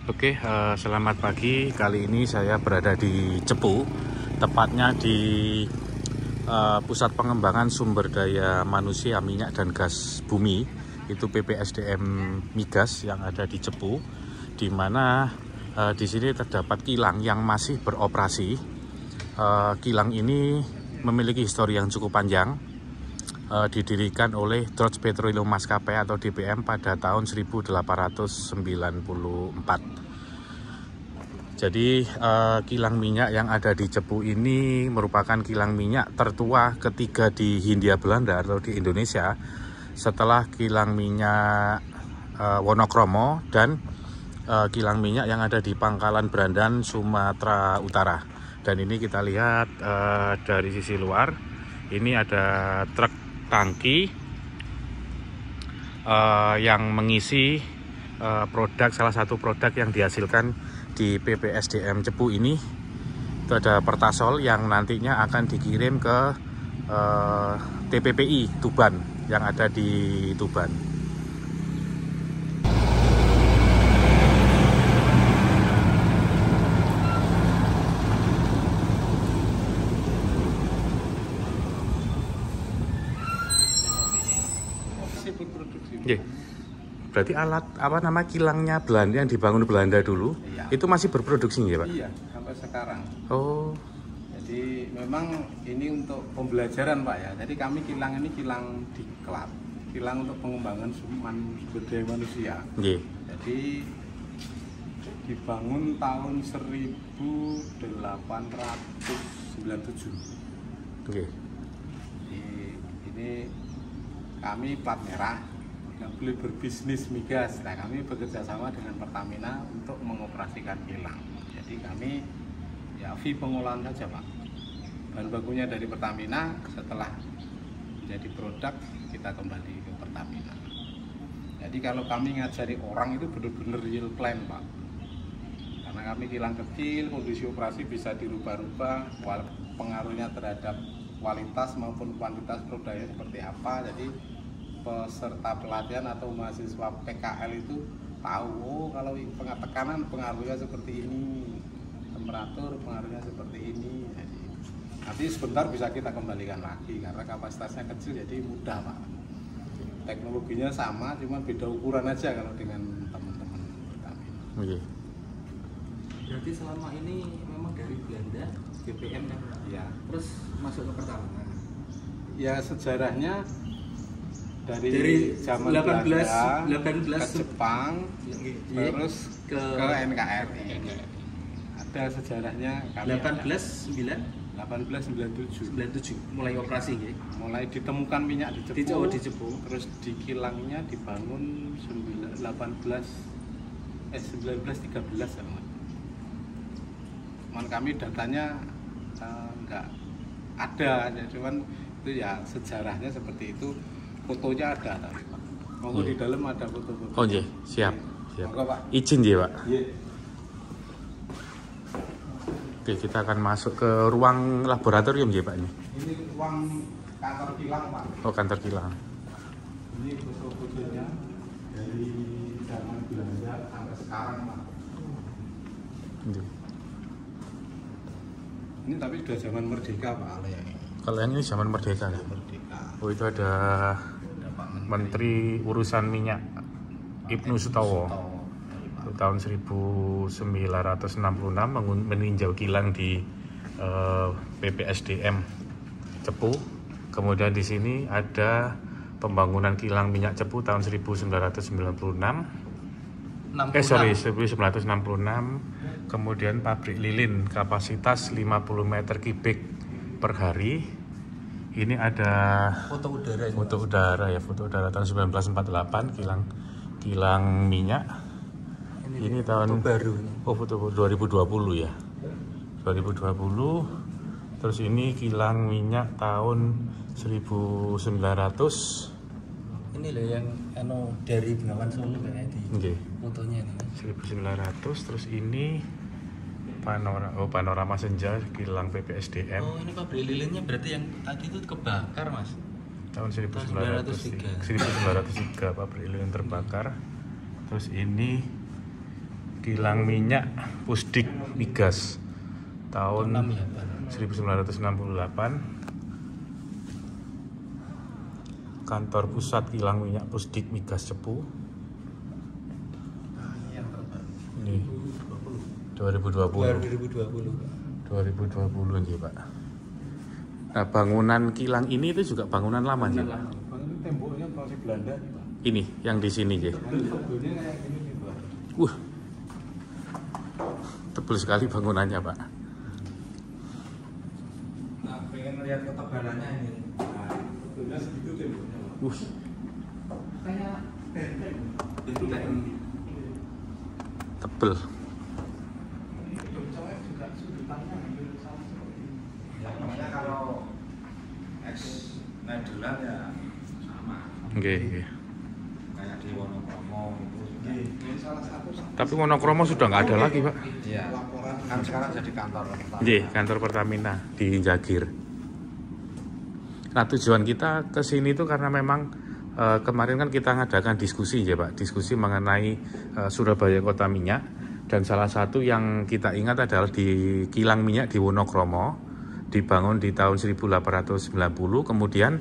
Selamat pagi. Kali ini saya berada di Cepu, tepatnya di Pusat Pengembangan Sumber Daya Manusia Minyak dan Gas Bumi, itu PPSDM Migas yang ada di Cepu, di mana di sini terdapat kilang yang masih beroperasi. Kilang ini memiliki histori yang cukup panjang. Didirikan oleh Dodge Petroleum Maskapai atau DPM pada tahun 1894. Jadi kilang minyak yang ada di Cepu ini merupakan kilang minyak tertua ketiga di Hindia Belanda atau di Indonesia, setelah kilang minyak Wonokromo dan kilang minyak yang ada di Pangkalan Brandan, Sumatera Utara. Dan ini kita lihat dari sisi luar, ini ada truk tangki yang mengisi produk, salah satu produk yang dihasilkan di PPSDM Cepu ini. Itu ada Pertasol yang nantinya akan dikirim ke TPPI Tuban yang ada di Tuban. Yeah. Berarti alat kilangnya Belanda yang dibangun Belanda dulu, iya, itu masih berproduksi ya Pak? Iya, sampai sekarang. Oh. Jadi memang ini untuk pembelajaran Pak ya. Jadi kami kilang ini kilang diklat, kilang untuk pengembangan sumber daya manusia. Yeah. Jadi dibangun tahun 1897. Okay. Ini kami plat merah, yang boleh berbisnis migas. Nah, kami bekerja sama dengan Pertamina untuk mengoperasikan kilang. Jadi kami ya fee pengolahan saja Pak. Bahan bakunya dari Pertamina, setelah menjadi produk kita kembali ke Pertamina. Jadi kalau kami ngajari orang itu benar-benar real plan Pak. Karena kami kilang kecil, kondisi operasi bisa dirubah-rubah, pengaruhnya terhadap kualitas maupun kuantitas produknya seperti apa. Jadi peserta pelatihan atau mahasiswa PKL itu tahu, oh kalau tekanan pengaruhnya seperti ini, temperatur pengaruhnya seperti ini. Jadi nanti sebentar bisa kita kembalikan lagi karena kapasitasnya kecil, jadi mudah Pak. Teknologinya sama, cuma beda ukuran aja kalau dengan teman-teman Pertamina. Okay. Berarti selama ini memang dari Belanda, BPM kan? Ya. Terus masuk ke Pertamina. Ya sejarahnya dari zaman 18 ke Jepang, terus ke NKRI. Ada sejarahnya. 1897 mulai operasi ya? Mulai ditemukan minyak di Cepu. Di Cepu. Terus di kilangnya dibangun 1913 kan. Cuman kami datanya enggak ada, cuman itu ya sejarahnya seperti itu. Fotonya ada tapi Pak. Monggo di dalam ada foto-foto. Oh iya, siap. Monggo Pak. Izin ya Pak. Iya. Oke, kita akan masuk ke ruang laboratorium ya Pak ini. Ini ruang kantor kilang Pak. Oh, kantor kilang. Ini foto-fotonya dari zaman Belanda sampai sekarang Pak. Ini tapi sudah zaman merdeka Pak Ale yang ini. Kalau yang ini zaman merdeka ya? Merdeka. Oh, itu ada Menteri Urusan Minyak Ibnu Sutowo. Tahun 1966 meninjau kilang di PPSDM Cepu. Kemudian di sini ada pembangunan kilang minyak Cepu tahun 1996. 1966. Kemudian pabrik lilin kapasitas 50 meter kubik per hari. Ini ada foto udara tahun 1948 kilang minyak. Ini tahun baru. Oh, foto 2020 ya. 2020. Terus ini kilang minyak tahun 1900. Ini loh yang dari Bengawan Solo kayak di fotonya ini. 1900. Terus ini panorama senja kilang PPSDM. Oh, ini pabrik lilinnya berarti yang tadi itu kebakar Mas. Tahun 1903 pabrik lilin terbakar. Terus ini Kilang minyak Pusdik Migas tahun 1968. Kantor pusat kilang minyak Pusdik Migas Cepu. Ini 2020 nggih, Pak. Nah, bangunan kilang ini itu juga bangunan lama sih, Pak. Bangunan temboknya masih Belanda nih, Pak. Ini yang di sini nggih. Temboknya kayak gini nih, Pak. Tebal sekali bangunannya, Pak. Nah, pengen lihat ketebalannya ini. Nah, temboknya segitu temboknya, Pak. Kayak Benteng. Tebel. Juga sudutannya hampir sama seperti ini. ya namanya kalau ex Nederland ya sama. Nggih. Kayak di Wonokromo itu juga. Ini salah satu Tapi Wonokromo sudah nggak ada lagi, Pak. Iya. laporan Kan sekarang jadi kantor. Nggih, kantor Pertamina di Jagir. Nah, tujuan kita ke sini itu karena memang kemarin kan kita ngadakan diskusi ya, Pak. Diskusi mengenai Surabaya Kota Minyak, dan salah satu yang kita ingat adalah di kilang minyak di Wonokromo, dibangun di tahun 1890, kemudian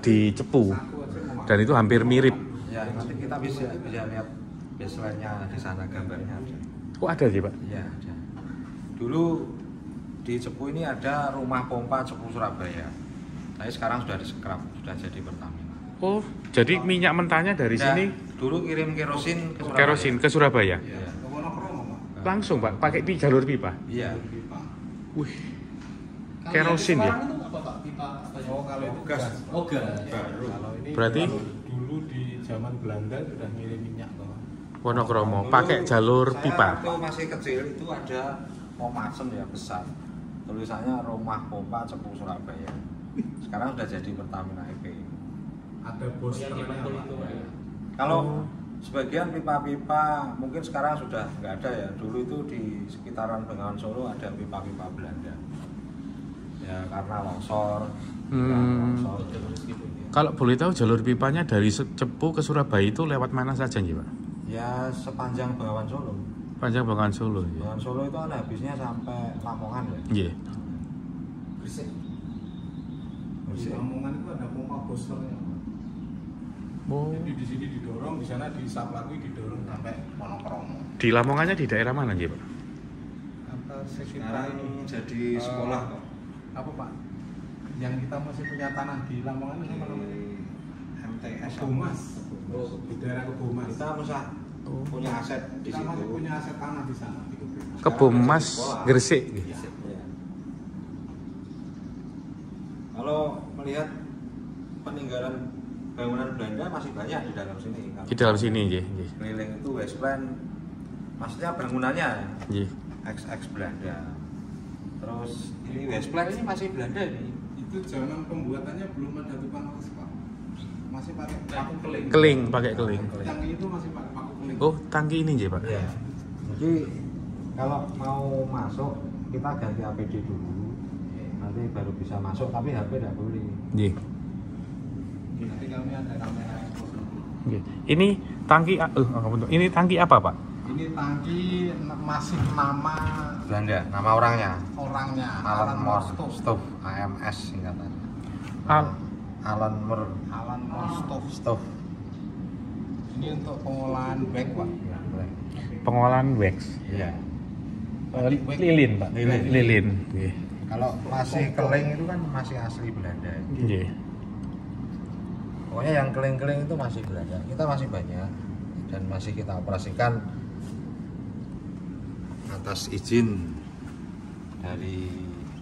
di Cepu. Dan itu hampir mirip. Ya, nanti kita bisa lihat baseline-nya di sana, gambarnya ada. Oh, ada sih, Pak? Iya, ada. Dulu di Cepu ini ada rumah pompa Cepu Surabaya. Tapi sekarang sudah di-scrap, sudah jadi Pertamina. Oh, jadi minyak mentahnya dari Ya, sini dulu kirim kerosin ke Surabaya. kerosin ke Surabaya. Iya. ke Wonokromo, Pak. Langsung, Pak, pakai di jalur pipa. Iya. Pipa. Wih, kerosin ya? Itu apa, Pak? Pipa apa ya? Oh, kalau itu gas. Oh, gas. Kalau ini Berarti? kalau dulu di zaman Belanda sudah ngirim minyak ke Wonokromo pakai jalur Saya pipa. waktu masih kecil itu ada Momasen ya besar. Tulisannya Rumah Pompa Cepu Surabaya. Sekarang sudah jadi Pertamina EP. ada posternya, Pak. Kalau sebagian pipa-pipa mungkin sekarang sudah nggak ada ya. Dulu itu di sekitaran Bengawan Solo ada pipa-pipa Belanda. Ya karena longsor. Longsor gitu. Kalau boleh tahu jalur pipanya dari Cepu ke Surabaya itu lewat mana saja nih, Pak? Ya sepanjang Bengawan Solo. Panjang Bengawan Solo ya. Bengawan Solo itu kan habisnya sampai Lamongan ya. Iya. Gresik. Di Lamongan itu ada pompa posternya, Pak. Oh. Jadi di sini didorong, di sana disaplakui didorong sampai Wonokromo. Di Lamongannya di daerah mana nih, Pak? Antar Sekarang jadi sekolah kok. Apa, Pak? Yang kita masih punya tanah di Lamongan itu apa namanya? MTS. Kebomas. Di daerah Kebomas. Kita masa punya aset di Kita masih situ. punya aset tanah di sana di Kebomas. Kebomas Gresik. Iya. Kalau melihat peninggalan bangunan Belanda masih banyak di dalam sini. Di dalam sini, nggih. Keliling itu Westplan, maksudnya bangunannya Nggih. ex Belanda. Terus ini Westplan ini masih Belanda ini. Itu zaman pembuatannya belum ada tukang les, Pak. Masih pakai paku keling. Keling, pakai keling. Tangki itu masih pakai paku keling. Oh, tangki ini nggih, Pak. Ya. Jadi kalau mau masuk kita ganti APD dulu. Nanti baru bisa masuk, tapi HP tidak boleh. Nggih. Nanti kami ada kamera ekspos. Nggih. Ini tangki ini tangki apa, Pak? Ini tangki masih nama Belanda, nama orangnya. orangnya Alan Moore Stoff. Stoff, AMS singkatannya. Alan Moore Alan Moore Stoff. Stoff. Ini untuk pengolahan bag, Pak. Ya, boleh. Pengolahan wax. Iya. Lilin, Pak. Lilin. Lilin. Nggih. Kalau masih keling itu kan masih asli Belanda. Nggih. Pokoknya yang keling-keling itu masih Belanda. Kita masih banyak dan masih kita operasikan atas izin dari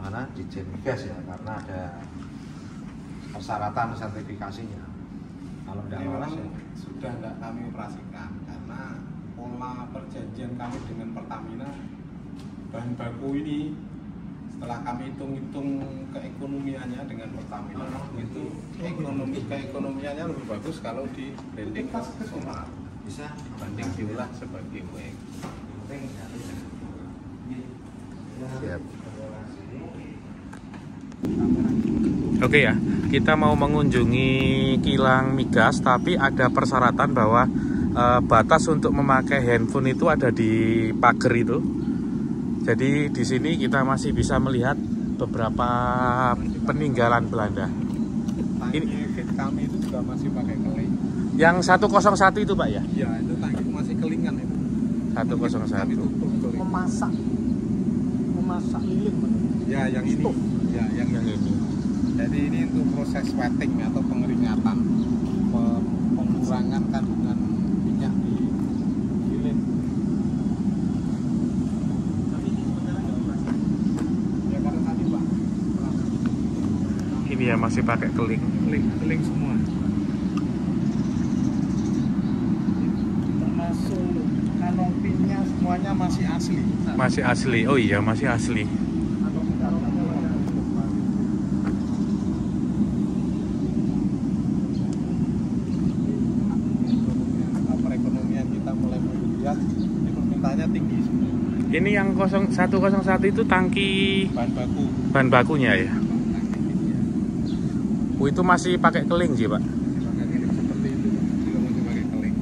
mana? Dijen Migas ya, karena ada persyaratan sertifikasinya. Kalau tidak Ini lolos memang ya. sudah tidak kami operasikan karena pola perjanjian kami dengan Pertamina bahan baku ini setelah kami hitung-hitung keekonomiannya dengan Pertamina itu keekonomiannya lebih bagus kalau di blending solar Bisa dibanding diolah sebagai wax. Siap. Oke ya, kita mau mengunjungi kilang migas, tapi ada persyaratan bahwa batas untuk memakai handphone itu ada di pagar itu. Jadi di sini kita masih bisa melihat beberapa peninggalan Belanda. Tangki kami itu juga masih pakai keling. Yang 101 itu Pak ya? Iya, itu tangki masih kelingan itu. 101. Memasak lilin. Ya, yang ini. Ya, yang ini. Jadi ini untuk proses wetting atau pengeringatan, pengurangan kandungan minyak di lilin. Tapi ini sebenarnya nggak operasi. Ya karena tadi Pak. Ini ya masih pakai keling. Keling semua. Termasuk kanopinya semuanya masih asli. Masih asli. Oh iya, masih asli. Perekonomian kita mulai menggeliat, permintaannya tinggi semua. Ini yang 101 itu tangki bahan bakunya ya. Oh, itu masih pakai keling sih Pak. Pakai keling seperti itu, juga masih pakai keling.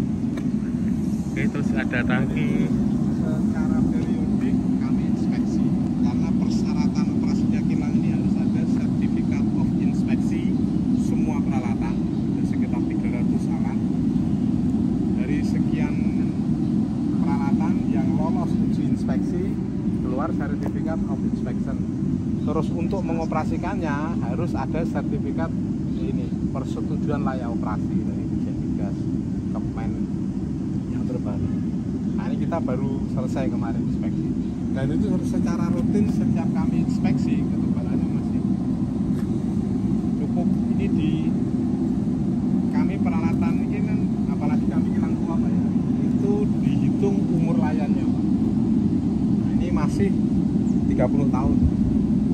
Oke, terus ada tangki. Secara periodik kami inspeksi karena persyaratan operasinya kilang ini harus ada sertifikat of inspeksi semua peralatan, ada sekitar 300 alat. Dari sekian peralatan yang lolos uji inspeksi keluar sertifikat of inspection. Terus untuk mengoperasikannya harus ada sertifikat ini persetujuan layak operasi dari Dirjen Migas Kemen yang terbaru. Nah ini kita baru selesai kemarin inspeksi. Dan itu secara rutin setiap kami inspeksi ketebalannya masih cukup. Ini di kami peralatan ini kan apalagi kami kilang tua Pak ya, itu dihitung umur layannya Pak. Nah, ini masih 30 tahun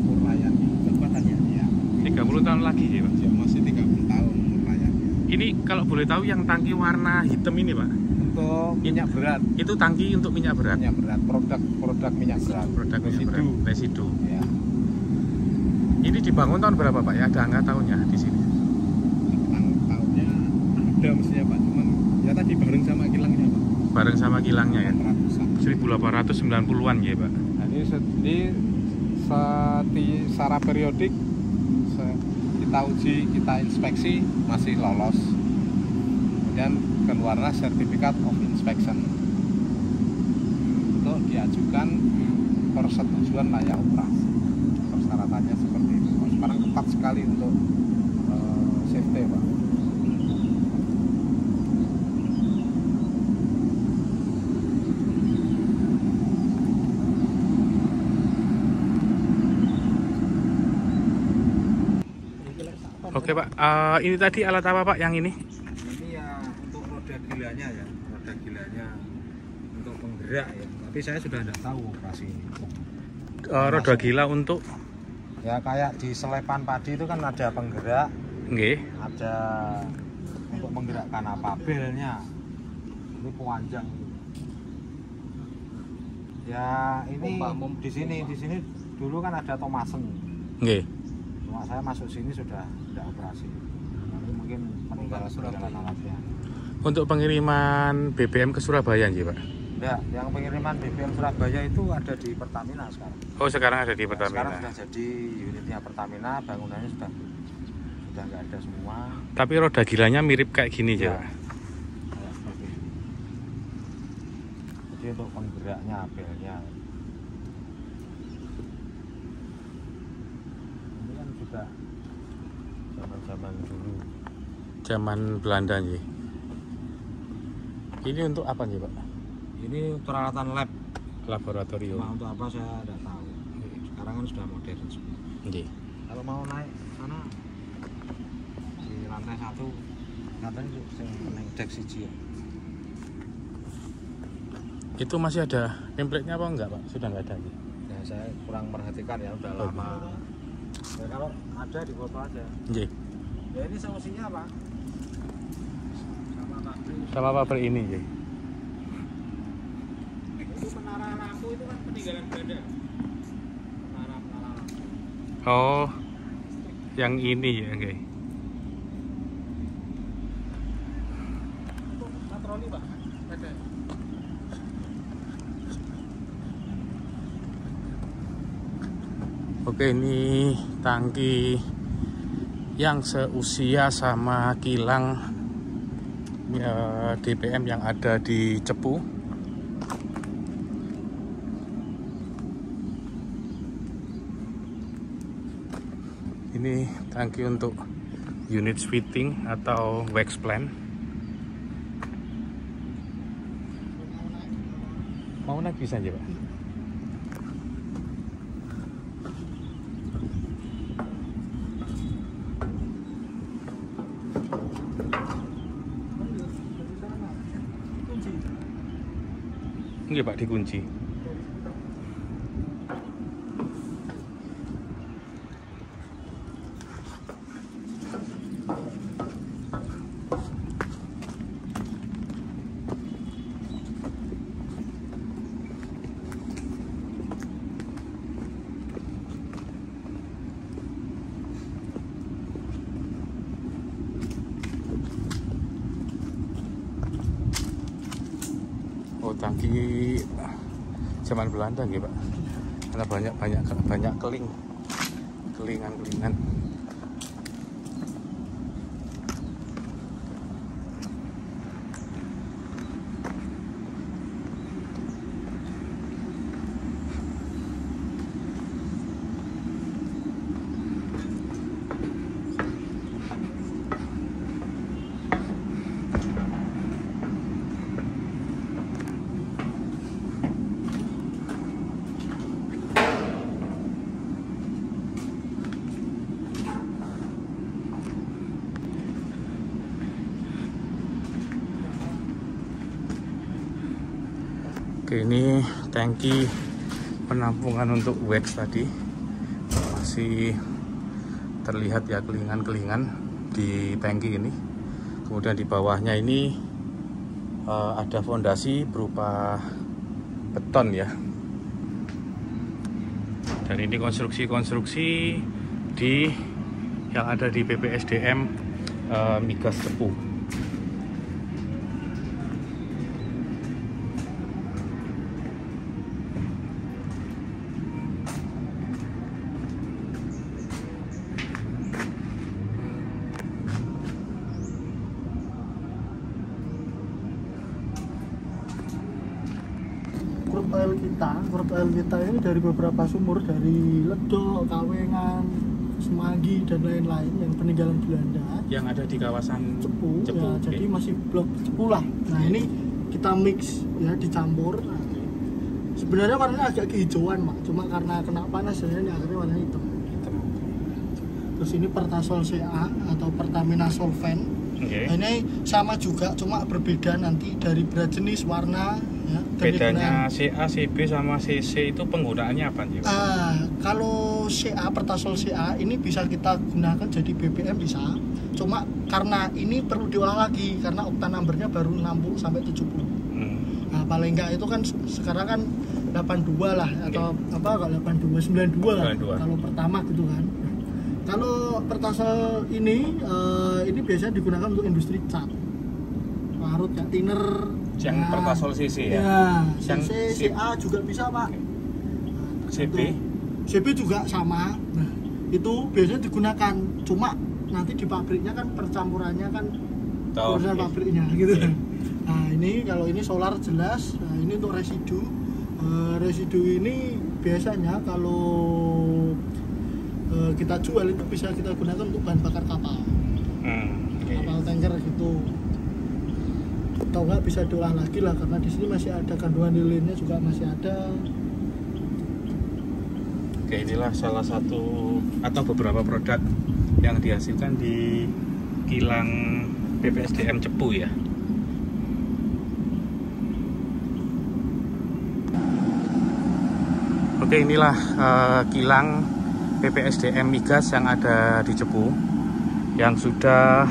umur layannya kekuatannya ya. 30 tahun lagi sih Pak. Ya, masih 30 tahun umur layannya. Ini kalau boleh tahu yang tangki warna hitam ini Pak, Untuk minyak berat, itu tangki untuk minyak berat. produk minyak berat, Produk minyak berat, residu. ya. Ini dibangun tahun berapa Pak ya? Ada angka tahunnya di sini. Tahunnya ada mestinya Pak, cuman ya tadi bareng sama kilangnya Pak. Bareng sama kilangnya ya. 1890-an. 1890-an ya Pak. Nah, ini secara periodik kita uji, kita inspeksi masih lolos. Kemudian keluarlah sertifikat of inspection untuk diajukan persetujuan layak operasi. Persyaratannya seperti itu. Sekarang ketat sekali untuk safety Pak. Oke Pak, ini tadi alat apa Pak yang ini? Ini ya untuk roda gilanya ya, roda gilanya untuk penggerak ya. Tapi saya sudah tidak tahu operasi ini. Roda gila untuk? Ya kayak di selepan padi itu kan ada penggerak, Nggih. ada untuk menggerakkan apa belnya. Ini pewanjang. Ya ini di sini dulu kan ada Thomasen. Nggih. Cuma saya masuk sini sudah tidak operasi. Ini mungkin peninggalan alatnya. Untuk pengiriman BBM ke Surabaya sih Pak? Ya, yang pengiriman BBM Surabaya itu ada di Pertamina sekarang. Oh sekarang ada di Sekarang Pertamina. sudah jadi unitnya Pertamina, bangunannya sudah nggak ada semua. Tapi roda gilanya mirip kayak gini ya Pak? Ya, seperti ini. Jadi untuk penggeraknya, belnya. Ini kan juga zaman-zaman dulu. Zaman Belanda sih. Ini untuk apa nih Pak? Ini peralatan lab. Laboratorium. Cuma untuk apa saya tidak tahu. Sekarang kan sudah modern semua. Nggih. Kalau mau naik sana di lantai 1 katanya yang deck siji ya. Itu masih ada template-nya apa enggak Pak? Sudah nggak ada lagi. Ya saya kurang perhatikan ya, udah lama. Ya, kalau ada di foto aja. Nggih. Ya ini solusinya apa? Sama pabrik. Sama pabrik ini nggih. Itu menara lampu itu kan peninggalan Belanda. Menara lampu. Oh. Yang ini ya nggih. Patroli Pak. Oke, ini tangki yang seusia sama kilang DPM yang ada di Cepu. Ini tangki untuk unit fitting atau wax plant. Mau naik bisa aja, Pak. Enggak, Pak, dikunci. Oh, tangki zaman Belanda nggih, Pak. Karena banyak kelingan. Oke, ini tangki penampungan untuk wax tadi. Masih terlihat ya kelingan-kelingan di tangki ini. Kemudian di bawahnya ini ada fondasi berupa beton ya. Dan ini konstruksi-konstruksi di yang ada di PPSDM Migas Cepu. Crude oil kita ini dari beberapa sumur, dari Ledok, Kawengan, Semanggi dan lain-lain yang peninggalan Belanda Yang ada di kawasan Cepu, Cepu ya, okay. Jadi masih blok Cepu lah. Nah, ini kita mix ya, dicampur. Nah, sebenarnya warnanya agak kehijauan, Mak. Cuma karena kena panas jadi akhirnya warna hitam. Terus ini Pertasol CA atau Pertamina Solvent. Okay. Nah, ini sama juga, cuma berbeda nanti dari berat jenis, warna ya. Bedanya CA, CB sama CC itu penggunaannya apa sih? Kalau CA, Pertasol CA ini bisa kita gunakan jadi BBM bisa. Cuma karena ini perlu diolah lagi karena oktan numbernya baru 60 sampai 70. Nah, paling enggak itu kan sekarang kan 82 lah atau apa kalau 82 92 lah kalau pertama gitu kan. Kalau Pertasol ini biasanya digunakan untuk industri cat, parut ya, thinner. Yang Pertasol CC ya? Ya, CC, CA juga bisa, Pak. CB? CB juga sama. Nah, itu biasanya digunakan. Cuma nanti di pabriknya kan percampurannya kan urusan pabriknya gitu. Nah, ini kalau ini solar jelas. Nah, ini untuk residu. Residu ini biasanya kalau kita jual itu bisa kita gunakan untuk bahan bakar kapal. Kapal tanker gitu. Atau enggak bisa diolah lagi lah karena di sini masih ada kandungan lilinnya juga masih ada. Oke, inilah salah satu atau beberapa produk yang dihasilkan di kilang PPSDM Cepu ya. Oke, inilah kilang PPSDM Migas yang ada di Cepu yang sudah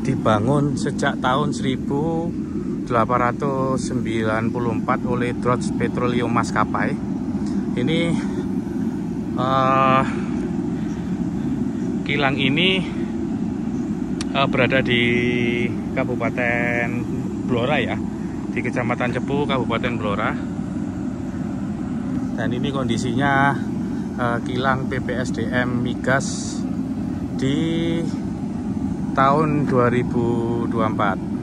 dibangun sejak tahun 1894 oleh Drozd Petroleum Maskapai. Ini kilang ini berada di Kabupaten Blora ya, di Kecamatan Cepu, Kabupaten Blora. Dan ini kondisinya kilang PPSDM migas di tahun 2024.